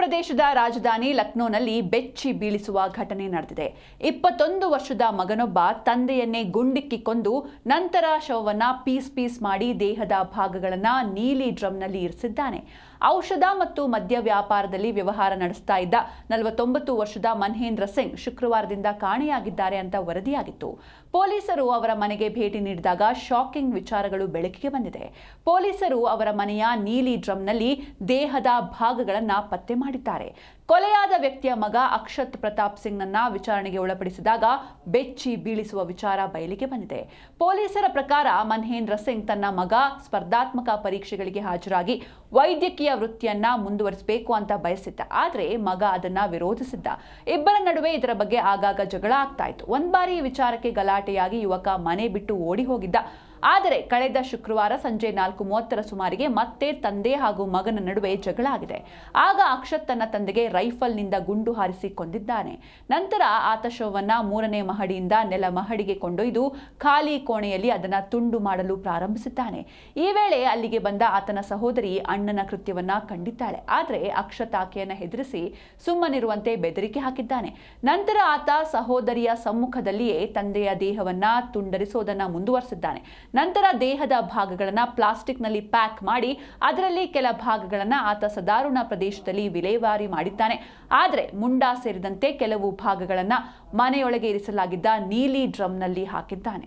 ಮಧ್ಯಪ್ರದೇಶದ ರಾಜಧಾನಿ ಲಕ್ನೋನಲ್ಲಿ ಬೆಚ್ಚಿ ಬೀಳಿಸುವ ಘಟನೆ ನಡೆದಿದೆ. 21 ವರ್ಷದ ಮಗನೊಬ್ಬ ತಂದೆಯನ್ನೇ ಗುಂಡಿಕ್ಕಿ ಕೊಂದು ನಂತರ ಶವವನ್ನ ಪೀಸ್ ಮಾಡಿ ದೇಹದ ಭಾಗಗಳನ್ನು ನೀಲಿ ಡ್ರಮ್ನಲ್ಲಿ ಇರಿಸಿದ್ದಾನೆ. ಔಷಧ ಮತ್ತು ಮದ್ಯ ವ್ಯಾಪಾರದಲ್ಲಿ ವ್ಯವಹಾರ ನಡೆಸ್ತಾ ಇದ್ದ 49 ವರ್ಷದ ಮನ್ಹೇಂದ್ರ ಸಿಂಗ್ ಶುಕ್ರವಾರದಿಂದ ಕಾಣೆಯಾಗಿದ್ದಾರೆ ಅಂತ ವರದಿಯಾಗಿತ್ತು. ಪೊಲೀಸರು ಅವರ ಮನೆಗೆ ಭೇಟಿ ನೀಡಿದಾಗ ಶಾಕಿಂಗ್ ವಿಚಾರಗಳು ಬೆಳಕಿಗೆ ಬಂದಿದೆ. ಪೊಲೀಸರು ಅವರ ಮನೆಯ ನೀಲಿ ಡ್ರಮ್ನಲ್ಲಿ ದೇಹದ ಭಾಗಗಳನ್ನು ಪತ್ತೆ ಮಾಡಿದ್ದಾರೆ. ಕೊಲೆಯಾದ ವ್ಯಕ್ತಿಯ ಮಗ ಅಕ್ಷತ್ ಪ್ರತಾಪ್ ಸಿಂಗ್ನನ್ನ ವಿಚಾರಣೆಗೆ ಒಳಪಡಿಸಿದಾಗ ಬೆಚ್ಚಿ ಬೀಳಿಸುವ ವಿಚಾರ ಬಯಲಿಗೆ ಬಂದಿದೆ. ಪೊಲೀಸರ ಪ್ರಕಾರ ಮನ್ಹೇಂದ್ರ ಸಿಂಗ್ ತನ್ನ ಮಗ ಸ್ಪರ್ಧಾತ್ಮಕ ಪರೀಕ್ಷೆಗಳಿಗೆ ಹಾಜರಾಗಿ ವೈದ್ಯಕೀಯ ವೃತ್ತಿಯನ್ನ ಮುಂದುವರಿಸಬೇಕು ಅಂತ ಬಯಸಿದ್ದ. ಆದರೆ ಮಗ ಅದನ್ನ ವಿರೋಧಿಸಿದ್ದ. ಇಬ್ಬರ ನಡುವೆ ಇದರ ಬಗ್ಗೆ ಆಗಾಗ ಜಗಳ ಆಗ್ತಾ ಇತ್ತು. ಒಂದ್ ಬಾರಿ ಈ ವಿಚಾರಕ್ಕೆ ಗಲಾಟೆಯಾಗಿ ಯುವಕ ಮನೆ ಬಿಟ್ಟು ಓಡಿ ಹೋಗಿದ್ದ. ಆದರೆ ಕಳೆದ ಶುಕ್ರವಾರ ಸಂಜೆ 4:30 ಸುಮಾರಿಗೆ ಮತ್ತೆ ತಂದೆ ಹಾಗೂ ಮಗನ ನಡುವೆ ಜಗಳ ಆಗಿದೆ. ಆಗ ಅಕ್ಷತ್ ತನ್ನ ತಂದೆಗೆ ರೈಫಲ್ನಿಂದ ಗುಂಡು ಹಾರಿಸಿ ಕೊಂದಿದ್ದಾನೆ. ನಂತರ ಆತ ಶವವನ್ನ 3ನೇ ಮಹಡಿಯಿಂದ ನೆಲ ಮಹಡಿಗೆ ಕೊಂಡೊಯ್ದು ಖಾಲಿ ಕೋಣೆಯಲ್ಲಿ ಅದನ್ನ ತುಂಡು ಮಾಡಲು ಪ್ರಾರಂಭಿಸಿದ್ದಾನೆ. ಈ ವೇಳೆ ಅಲ್ಲಿಗೆ ಬಂದ ಆತನ ಸಹೋದರಿ ಅಣ್ಣನ ಕೃತ್ಯವನ್ನ ಕಂಡಿದ್ದಾಳೆ. ಆದರೆ ಅಕ್ಷತ್ ಆಕೆಯನ್ನ ಹೆದರಿಸಿ ಸುಮ್ಮನಿರುವಂತೆ ಬೆದರಿಕೆ ಹಾಕಿದ್ದಾನೆ. ನಂತರ ಆತ ಸಹೋದರಿಯ ಸಮ್ಮುಖದಲ್ಲಿಯೇ ತಂದೆಯ ದೇಹವನ್ನ ತುಂಡರಿಸೋದನ್ನ ಮುಂದುವರೆಸಿದ್ದಾನೆ. ನಂತರ ದೇಹದ ಭಾಗಗಳನ್ನು ಪ್ಲಾಸ್ಟಿಕ್ನಲ್ಲಿ ಪ್ಯಾಕ್ ಮಾಡಿ ಅದರಲ್ಲಿ ಕೆಲ ಭಾಗಗಳನ್ನು ಆತ ಸದಾರುಣ ಪ್ರದೇಶದಲ್ಲಿ ವಿಲೇವಾರಿ ಮಾಡಿದ್ದಾನೆ. ಆದರೆ ಮುಂಡ ಸೇರಿದಂತೆ ಕೆಲವು ಭಾಗಗಳನ್ನು ಮನೆಯೊಳಗೆ ಇರಿಸಲಾಗಿದ್ದ ನೀಲಿ ಡ್ರಮ್ನಲ್ಲಿ ಹಾಕಿದ್ದಾನೆ.